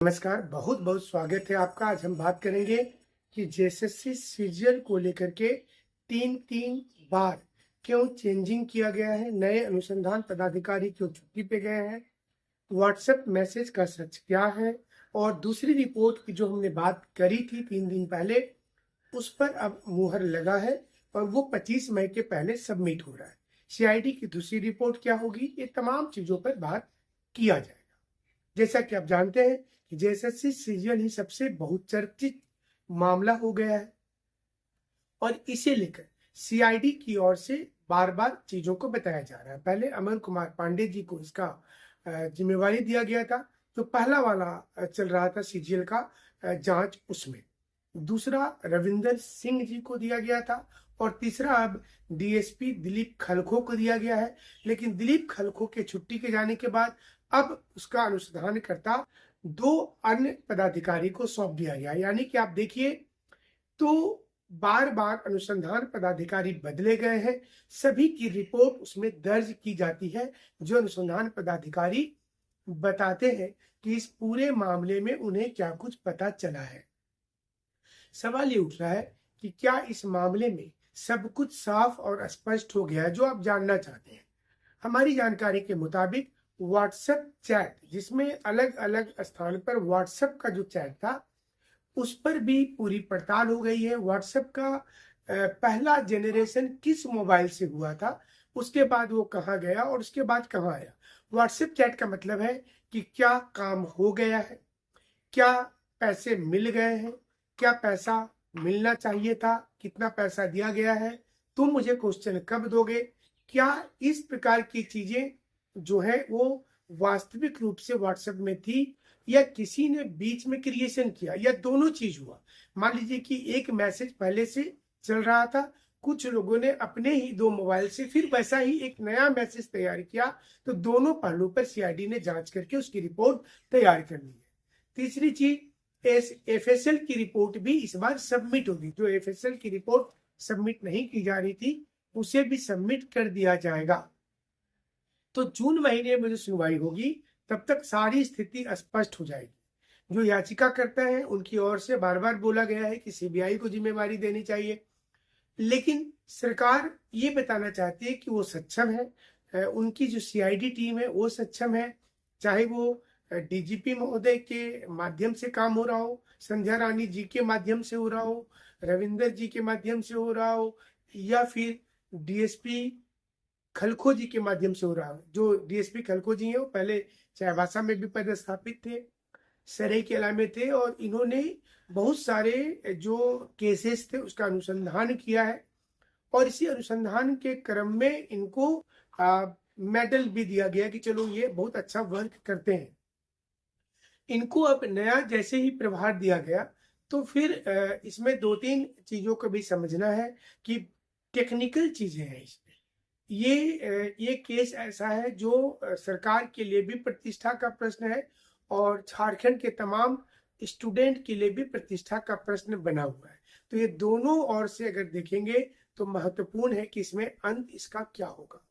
नमस्कार, बहुत बहुत स्वागत है आपका। आज हम बात करेंगे कि जेएसएससी सीजीएल को लेकर के तीन तीन बार क्यों चेंजिंग किया गया है, नए अनुसंधान पदाधिकारी क्यों छुट्टी पे गए हैं, व्हाट्सएप मैसेज का सच क्या है, और दूसरी रिपोर्ट की जो हमने बात करी थी 3 दिन पहले, उस पर अब मुहर लगा है और वो 25 मई के पहले सबमिट हो रहा है। सीआईडी की दूसरी रिपोर्ट क्या होगी, ये तमाम चीजों पर बात किया जाएगा। जैसा कि आप जानते हैं कि जेएसएससी सीजीएल ही सबसे बहुचर्चित मामला हो गया है और इसे लेकर सीआईडी की ओर से बार बार चीजों को बताया जा रहा है। पहले अमर कुमार पांडे जी को इसका जिम्मेवारी दिया गया था, जो पहला वाला चल रहा था सीजीएल का जांच, उसमें दूसरा रविंदर सिंह जी को दिया गया था और तीसरा अब डीएसपी दिलीप खलखो को दिया गया है। लेकिन दिलीप खलखो के छुट्टी के जाने के बाद अब उसका अनुसंधान करता 2 अन्य पदाधिकारी को सौंप दिया गया। यानी कि आप देखिए तो बार बार अनुसंधान पदाधिकारी बदले गए हैं, सभी की रिपोर्ट उसमें दर्ज की जाती है। जो अनुसंधान पदाधिकारी बताते हैं कि इस पूरे मामले में उन्हें क्या कुछ पता चला है। सवाल ये उठ रहा है कि क्या इस मामले में सब कुछ साफ और स्पष्ट हो गया है जो आप जानना चाहते हैं। हमारी जानकारी के मुताबिक व्हाट्सएप चैट, जिसमें अलग अलग स्थान पर व्हाट्सएप का जो चैट था उस पर भी पूरी पड़ताल हो गई है। व्हाट्सएप का पहला जनरेशन किस मोबाइल से हुआ था, उसके बाद वो कहाँ गया और उसके बाद कहाँ आया। व्हाट्सएप चैट का मतलब है कि क्या काम हो गया है, क्या पैसे मिल गए हैं, क्या पैसा मिलना चाहिए था, कितना पैसा दिया गया है, तुम मुझे क्वेश्चन कब दोगे। क्या इस प्रकार की चीजें जो है वो वास्तविक रूप से व्हाट्सएप में थी या किसी ने बीच में क्रिएशन किया, या दोनों चीज हुआ। मान लीजिए कि एक मैसेज पहले से चल रहा था, कुछ लोगों ने अपने ही 2 मोबाइल से फिर वैसा ही एक नया मैसेज तैयार किया, तो दोनों पहलू पर सीआईडी ने जांच करके उसकी रिपोर्ट तैयार कर ली है। तीसरी चीज, एफएसएल की रिपोर्ट भी इस बार सबमिट होगी। जो एफएसएल की रिपोर्ट सबमिट नहीं की जा रही थी उसे भी सबमिट कर दिया जाएगा। तो जून महीने में जो सुनवाई होगी तब तक सारी स्थिति स्पष्ट हो जाएगी। जो याचिका करता है उनकी ओर से बार बार बोला गया है कि सीबीआई को जिम्मेवारी देनी चाहिए, लेकिन सरकार ये बताना चाहती है कि वो सक्षम है, उनकी जो सीआईडी टीम है वो सक्षम है। चाहे वो डीजीपी महोदय के माध्यम से काम हो रहा हो, संध्या रानी जी के माध्यम से हो रहा हो, रविंदर जी के माध्यम से हो रहा हो, या फिर डीएसपी खलखो जी के माध्यम से हो रहा हो। जो डीएसपी खलखो जी हैं वो पहले चाईबासा में भी पदस्थापित थे, सरायकेला में थे, और इन्होंने बहुत सारे जो केसेस थे उसका अनुसंधान किया है और इसी अनुसंधान के क्रम में इनको मेडल भी दिया गया कि चलो ये बहुत अच्छा वर्क करते हैं। इनको अब नया जैसे ही प्रभार दिया गया तो फिर इसमें 2-3 चीजों को भी समझना है कि टेक्निकल चीजें हैं इसमें। ये केस ऐसा है जो सरकार के लिए भी प्रतिष्ठा का प्रश्न है और झारखंड के तमाम स्टूडेंट के लिए भी प्रतिष्ठा का प्रश्न बना हुआ है। तो ये दोनों ओर से अगर देखेंगे तो महत्वपूर्ण है कि इसमें अंत इसका क्या होगा।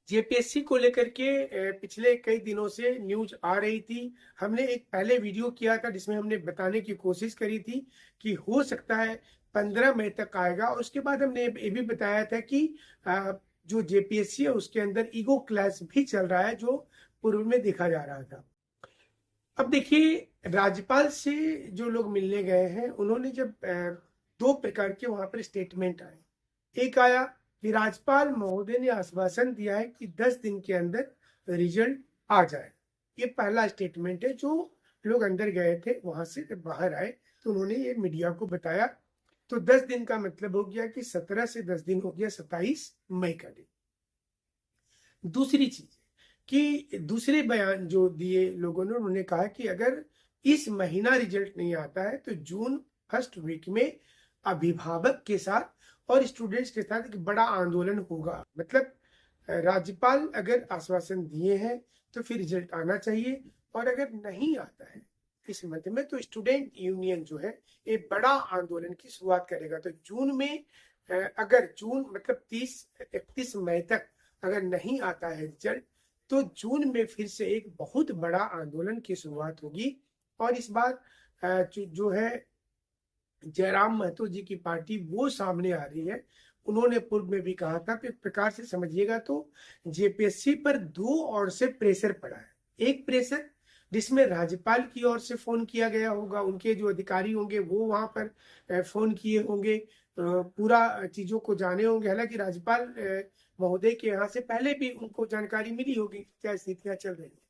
जेपीएससी को लेकर के पिछले कई दिनों से न्यूज आ रही थी। हमने एक पहले वीडियो किया था जिसमें हमने बताने की कोशिश करी थी कि हो सकता है 15 मई तक आएगा, और उसके बाद हमने ये भी बताया था कि जो जेपीएससी है उसके अंदर ईगो क्लैश भी चल रहा है, जो पूर्व में देखा जा रहा था। अब देखिए, राज्यपाल से जो लोग मिलने गए हैं उन्होंने जब 2 प्रकार के वहां पर स्टेटमेंट आए। एक आया कि राज्यपाल महोदय ने आश्वासन दिया है कि 10 दिन के अंदर रिजल्ट आ जाए। ये पहला स्टेटमेंट है। जो लोग अंदर गए थे वहां से जब बाहर आए तो उन्होंने ये मीडिया को बताया। तो 10 दिन का मतलब हो गया कि 17 से 10 दिन हो गया 27 मई का दिन। दूसरी चीज कि दूसरे बयान जो दिए लोगों ने, उन्होंने कहा कि अगर इस महीना रिजल्ट नहीं आता है तो जून फर्स्ट वीक में अभिभावक के साथ और स्टूडेंट्स के साथ एक बड़ा आंदोलन होगा। मतलब राज्यपाल अगर आश्वासन दिए हैं तो फिर रिजल्ट आना चाहिए, और अगर नहीं आता है इस मध्य में तो स्टूडेंट यूनियन जो है एक बड़ा आंदोलन की शुरुआत करेगा। तो जून में अगर जून मतलब 31 मई तक अगर नहीं आता है रिजल्ट तो जून में फिर से एक बहुत बड़ा आंदोलन की शुरुआत होगी। और इस बार जो है जयराम महतो जी की पार्टी वो सामने आ रही है। उन्होंने पूर्व में भी कहा था कि एक प्रकार से समझिएगा तो जेपीएससी पर दो ओर से प्रेशर पड़ा है। एक प्रेशर जिसमें राज्यपाल की ओर से फोन किया गया होगा, उनके जो अधिकारी होंगे वो वहां पर फोन किए होंगे, पूरा चीजों को जाने होंगे। हालांकि राज्यपाल महोदय के यहाँ से पहले भी उनको जानकारी मिली होगी क्या स्थितियां चल रही है।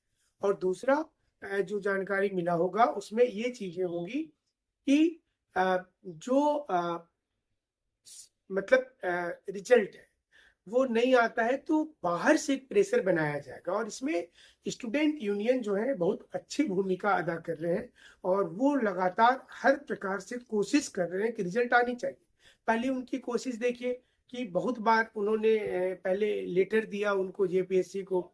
और दूसरा जो जानकारी मिला होगा उसमें ये चीजें होंगी कि जो मतलब रिजल्ट है वो नहीं आता है तो बाहर से एक प्रेशर बनाया जाएगा। और इसमें स्टूडेंट यूनियन जो है बहुत अच्छी भूमिका अदा कर रहे हैं और वो लगातार हर प्रकार से कोशिश कर रहे हैं कि रिजल्ट आनी चाहिए। पहले उनकी कोशिश देखिए कि बहुत बार उन्होंने पहले लेटर दिया उनको जेपीएससी को,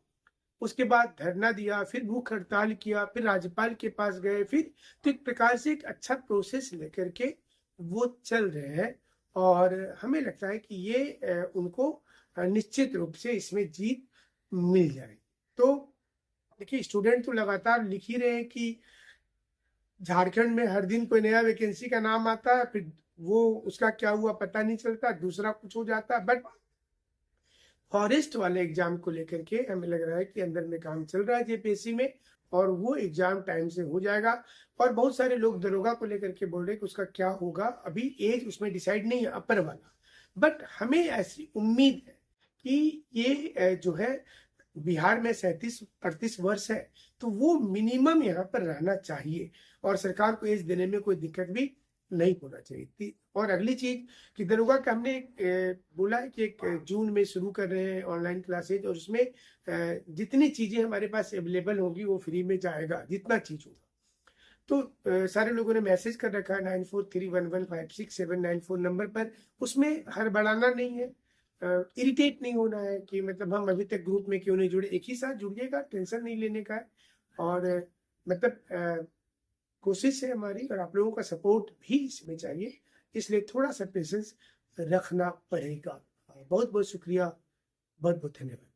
उसके बाद धरना दिया, फिर भूख हड़ताल किया, फिर राज्यपाल के पास गए, फिर तो एक प्रकार से एक अच्छा प्रोसेस लेकर के वो चल रहे हैं। और हमें लगता है कि ये उनको निश्चित रूप से इसमें जीत मिल जाएगी। तो देखिए स्टूडेंट तो लगातार लिख ही रहे हैं कि झारखंड में हर दिन कोई नया वैकेंसी का नाम आता है, फिर वो उसका क्या हुआ पता नहीं चलता, दूसरा कुछ हो जाता है। बट फॉरेस्ट वाले एग्जाम को लेकर के हमें लग रहा है कि अंदर में काम चल रहा है जेपीएससी में और वो एग्जाम टाइम से हो जाएगा। और बहुत सारे लोग दरोगा को लेकर के बोल रहे हैं कि उसका क्या होगा, अभी एज उसमें डिसाइड नहीं है अपर वाला। बट हमें ऐसी उम्मीद है कि ये जो है बिहार में 37-38 वर्ष है तो वो मिनिमम यहाँ पर रहना चाहिए और सरकार को एज देने में कोई दिक्कत भी नहीं होना चाहिए। और अगली चीज कि दरोगा का हमने बोला है कि एक जून में शुरू कर रहे हैं ऑनलाइन क्लासेज और उसमें जितनी चीजें हमारे पास अवेलेबल होगी वो फ्री में जाएगा जितना चीज होगा। तो सारे लोगों ने मैसेज कर रखा है 9431156794 नंबर पर। उसमें हड़बड़ाना नहीं है, इरिटेट नहीं होना है कि मतलब हम अभी तक ग्रुप में क्यों नहीं जुड़े। एक ही साथ जुड़िएगा, टेंशन नहीं लेने का है। और मतलब कोशिश है हमारी और आप लोगों का सपोर्ट भी इसमें चाहिए, इसलिए थोड़ा सा पेशेंस रखना पड़ेगा। बहुत बहुत शुक्रिया, बहुत बहुत धन्यवाद।